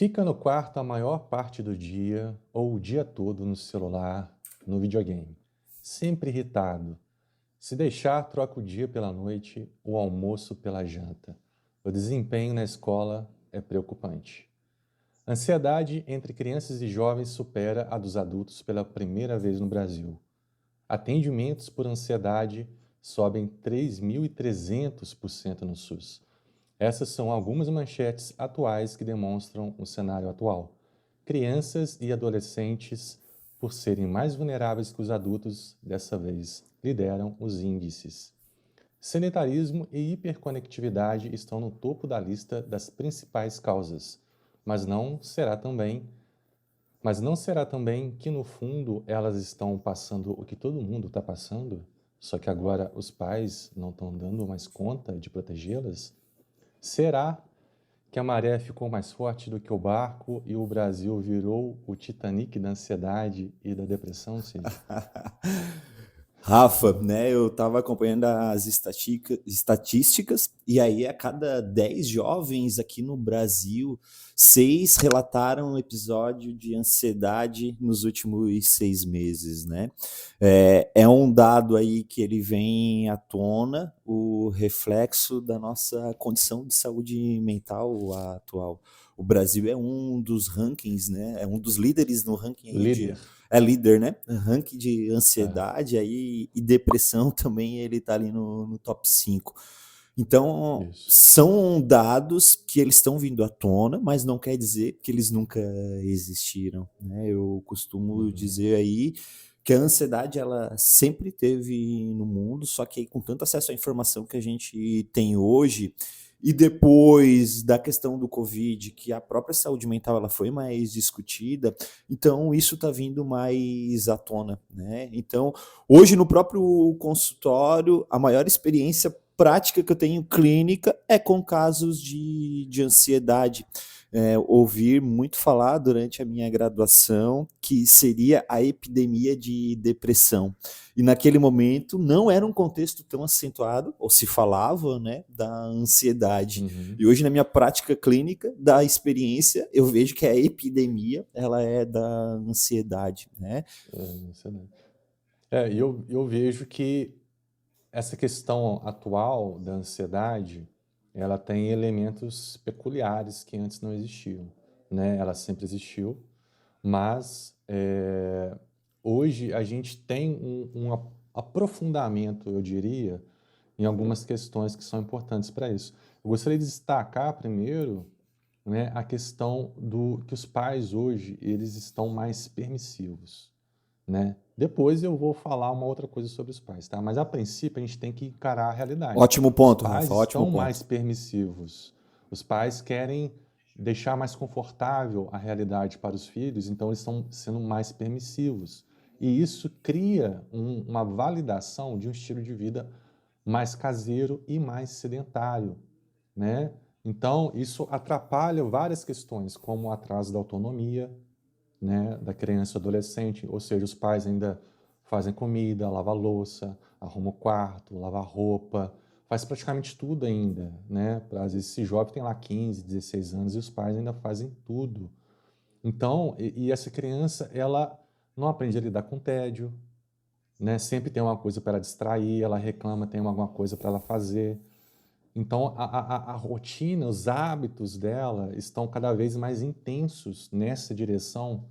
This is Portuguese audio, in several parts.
Fica no quarto a maior parte do dia ou o dia todo no celular, no videogame. Sempre irritado. Se deixar, troca o dia pela noite, o almoço pela janta. O desempenho na escola é preocupante. Ansiedade entre crianças e jovens supera a dos adultos pela primeira vez no Brasil. Atendimentos por ansiedade sobem 3.300% no SUS. Essas são algumas manchetes atuais que demonstram o cenário atual. Crianças e adolescentes, por serem mais vulneráveis que os adultos, dessa vez lideram os índices. Sedentarismo e hiperconectividade estão no topo da lista das principais causas, mas não será também que no fundo elas estão passando o que todo mundo está passando, só que agora os pais não estão dando mais conta de protegê-las? Será que a maré ficou mais forte do que o barco e o Brasil virou o Titanic da ansiedade e da depressão, Cid? Rafa, né, eu estava acompanhando as estatísticas e aí a cada 10 jovens aqui no Brasil, 6 relataram um episódio de ansiedade nos últimos 6 meses, né? É um dado aí que ele vem à tona, o reflexo da nossa condição de saúde mental atual. O Brasil é um dos rankings, né? É um dos líderes no ranking aí Líder. É líder, né? Ranking de É. ansiedade aí, e depressão também, ele tá ali no top 5. Então, Isso. são dados que eles estão vindo à tona, mas não quer dizer que eles nunca existiram, né? Eu costumo dizer aí que a ansiedade, ela sempre teve no mundo, só que aí, com tanto acesso à informação que a gente tem hoje, e depois da questão do Covid, que a própria saúde mental ela foi mais discutida, então isso está vindo mais à tona, né? Então, hoje no próprio consultório, a maior experiência prática que eu tenho clínica é com casos de ansiedade. Ouvi muito falar durante a minha graduação que seria a epidemia de depressão. E naquele momento não era um contexto tão acentuado, ou se falava, né, da ansiedade. E hoje na minha prática clínica, da experiência, eu vejo que a epidemia, ela é da ansiedade, né? Eu vejo que essa questão atual da ansiedade, ela tem elementos peculiares que antes não existiam, né? Ela sempre existiu, mas hoje a gente tem um aprofundamento, eu diria, em algumas questões que são importantes para isso. Eu gostaria de destacar primeiro, né, a questão do que os pais hoje eles estão mais permissivos, né? Depois eu vou falar uma outra coisa sobre os pais, tá? Mas a princípio a gente tem que encarar a realidade. Ótimo Os ponto, pais Rafa, ótimo estão mais ponto. permissivos. Os pais querem deixar mais confortável a realidade para os filhos, então eles estão sendo mais permissivos. E isso cria uma validação de um estilo de vida mais caseiro e mais sedentário, né? Então, isso atrapalha várias questões, como o atraso da autonomia, né, da criança e adolescente, ou seja, os pais ainda fazem comida, lavam louça, arrumam o quarto, lavam roupa, faz praticamente tudo ainda, né? Às vezes esse jovem tem lá 15, 16 anos e os pais ainda fazem tudo. Então, e essa criança, ela não aprende a lidar com tédio, né? Sempre tem uma coisa para ela distrair, ela reclama, tem alguma coisa para ela fazer. Então, a rotina, os hábitos dela estão cada vez mais intensos nessa direção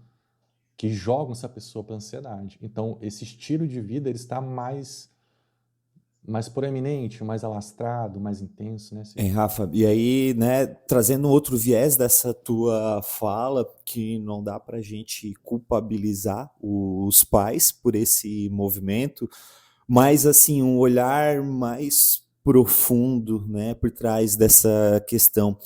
que jogam essa pessoa para a ansiedade. Então, esse estilo de vida ele está mais proeminente, mais alastrado, mais intenso, né, Cid? Rafa, e aí, né, trazendo um outro viés dessa tua fala, que não dá para a gente culpabilizar os pais por esse movimento, mas assim, um olhar mais profundo, né, por trás dessa questão.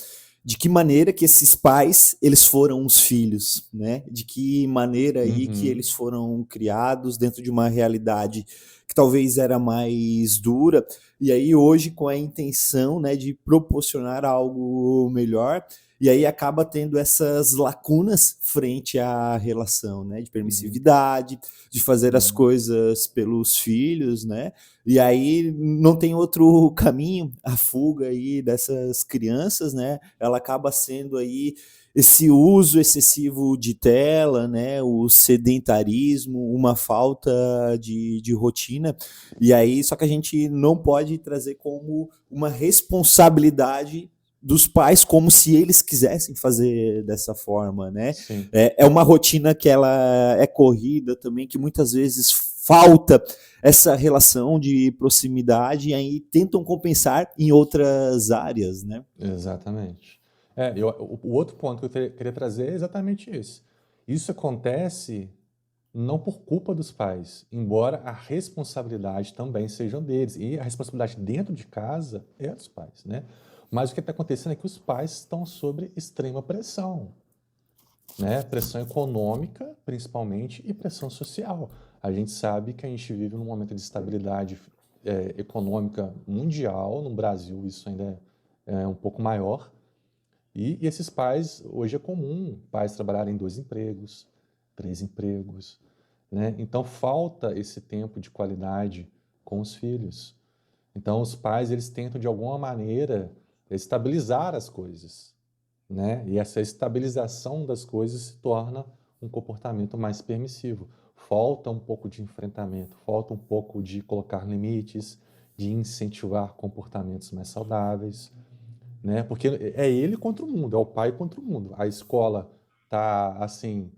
De que maneira que esses pais, eles foram os filhos, né? De que maneira aí que eles foram criados dentro de uma realidade que talvez era mais dura, e aí hoje com a intenção, né, de proporcionar algo melhor, e aí acaba tendo essas lacunas frente à relação, né, de Uhum. permissividade, de fazer as Uhum. coisas pelos filhos, né, e aí não tem outro caminho, a fuga aí dessas crianças, né, ela acaba sendo aí esse uso excessivo de tela, né, o sedentarismo, uma falta de rotina, e aí só que a gente não pode trazer como uma responsabilidade dos pais como se eles quisessem fazer dessa forma, né? Sim. É uma rotina que ela é corrida também, que muitas vezes falta essa relação de proximidade e aí tentam compensar em outras áreas, né? Exatamente. O outro ponto que eu queria trazer é exatamente esse. Isso acontece não por culpa dos pais, embora a responsabilidade também seja deles. E a responsabilidade dentro de casa é dos pais, né? Mas o que está acontecendo é que os pais estão sob extrema pressão, né? Pressão econômica, principalmente, e pressão social. A gente sabe que a gente vive num momento de estabilidade econômica mundial. No Brasil, isso ainda é um pouco maior. E esses pais, hoje é comum pais trabalharem em 2 empregos, 3 empregos, né? Então falta esse tempo de qualidade com os filhos. Então os pais eles tentam de alguma maneira estabilizar as coisas, né? E essa estabilização das coisas se torna um comportamento mais permissivo. Falta um pouco de enfrentamento, falta um pouco de colocar limites, de incentivar comportamentos mais saudáveis, né? Porque é ele contra o mundo, é o pai contra o mundo. A escola tá assim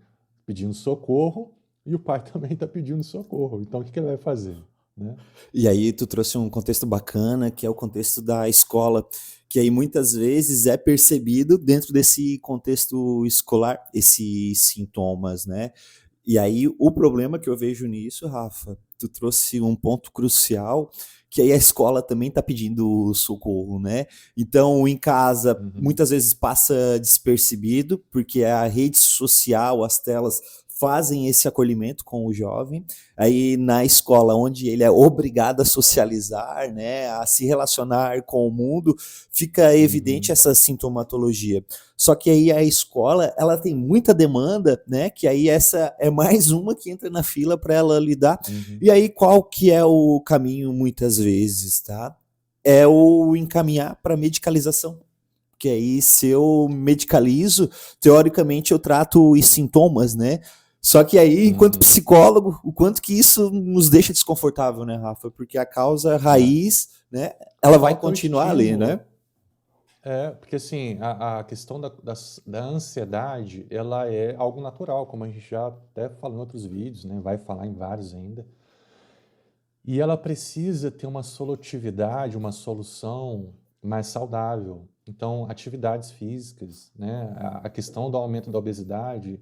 pedindo socorro e o pai também está pedindo socorro. Então o que que ele vai fazer, né? E aí tu trouxe um contexto bacana, que é o contexto da escola, que aí muitas vezes é percebido dentro desse contexto escolar, esses sintomas, né? E aí o problema que eu vejo nisso, Rafa, tu trouxe um ponto crucial, que aí a escola também está pedindo socorro, né? Então, em casa, Uhum, muitas vezes passa despercebido, porque a rede social, as telas fazem esse acolhimento com o jovem. Aí na escola, onde ele é obrigado a socializar, né, a se relacionar com o mundo, fica evidente uhum, essa sintomatologia. Só que aí a escola, ela tem muita demanda, né? Que aí essa é mais uma que entra na fila para ela lidar. uhum, E aí qual que é o caminho muitas vezes, tá? É o encaminhar para medicalização. Que aí se eu medicalizo, teoricamente eu trato os sintomas, né? Só que aí, enquanto uhum. psicólogo, o quanto que isso nos deixa desconfortável, né, Rafa? Porque a causa É. raiz, né, ela vai Falta o continuar ali, né? estímulo. Porque assim, a questão da ansiedade, ela é algo natural, como a gente já até falou em outros vídeos, né? Vai falar em vários ainda. E ela precisa ter uma solutividade, uma solução mais saudável. Então, atividades físicas, né? A questão do aumento da obesidade,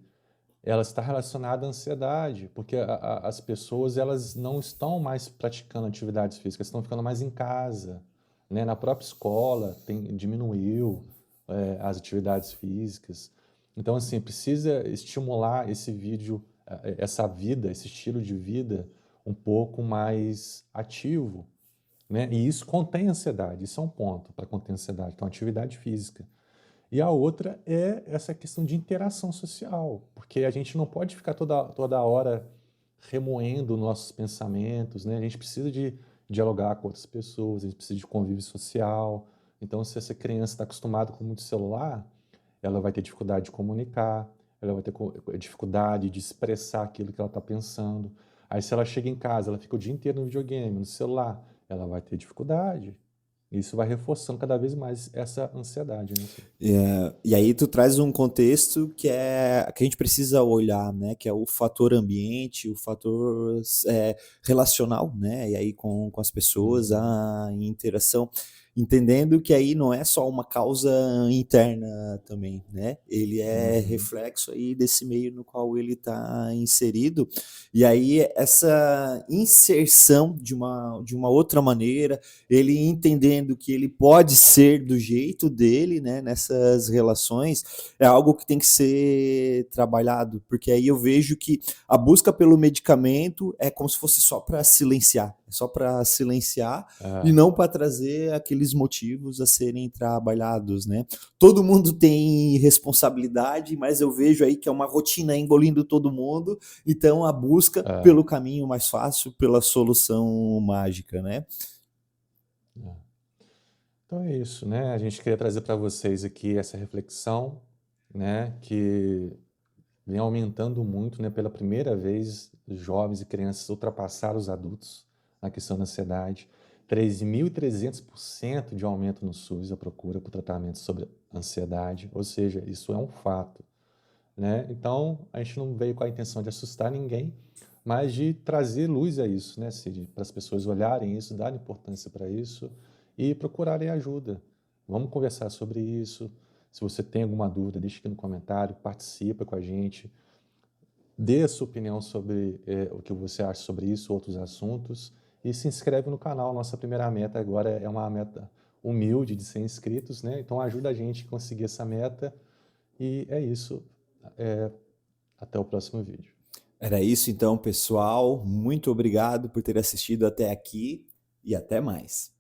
ela está relacionada à ansiedade, porque as pessoas elas não estão mais praticando atividades físicas, estão ficando mais em casa, né? Na própria escola diminuiu as atividades físicas. Então, assim, precisa estimular esse vídeo, essa vida, esse estilo de vida um pouco mais ativo, né? E isso contém ansiedade, isso é um ponto para conter ansiedade, então atividade física. E a outra é essa questão de interação social, porque a gente não pode ficar toda hora remoendo nossos pensamentos, né? A gente precisa de dialogar com outras pessoas, a gente precisa de convívio social. Então, se essa criança está acostumada com muito celular, ela vai ter dificuldade de comunicar, ela vai ter dificuldade de expressar aquilo que ela está pensando. Aí, se ela chega em casa, ela fica o dia inteiro no videogame, no celular, ela vai ter dificuldade. Isso vai reforçando cada vez mais essa ansiedade, né? E aí tu traz um contexto que a gente precisa olhar, né? Que é o fator ambiente, o fator relacional, né? E aí com as pessoas, Uhum. a interação. entendendo que aí não é só uma causa interna também, né? Ele é Uhum. reflexo aí desse meio no qual ele está inserido, e aí essa inserção de uma outra maneira, ele entendendo que ele pode ser do jeito dele, né, nessas relações, é algo que tem que ser trabalhado, porque aí eu vejo que a busca pelo medicamento é como se fosse só para silenciar, é só para silenciar e É, não para trazer aqueles motivos a serem trabalhados, né? Todo mundo tem responsabilidade, mas eu vejo aí que é uma rotina engolindo todo mundo, então a busca é, pelo caminho mais fácil, pela solução mágica, né? é. Então é isso, né? A gente queria trazer para vocês aqui essa reflexão, né? Que vem aumentando muito, né? Pela primeira vez, os jovens e crianças ultrapassaram os adultos na questão da ansiedade. 3.300% de aumento no SUS a procura por tratamento sobre ansiedade, ou seja, isso é um fato, né? Então, a gente não veio com a intenção de assustar ninguém, mas de trazer luz a isso, né, Cid? Para as pessoas olharem isso, darem importância para isso e procurarem ajuda. Vamos conversar sobre isso. Se você tem alguma dúvida, deixe aqui no comentário, participa com a gente, dê a sua opinião sobre o que você acha sobre isso, outros assuntos, e se inscreve no canal. Nossa primeira meta agora é uma meta humilde de 100 inscritos, né? Então ajuda a gente a conseguir essa meta. E é isso. É, até o próximo vídeo. Era isso então, pessoal. Muito obrigado por ter assistido até aqui e até mais.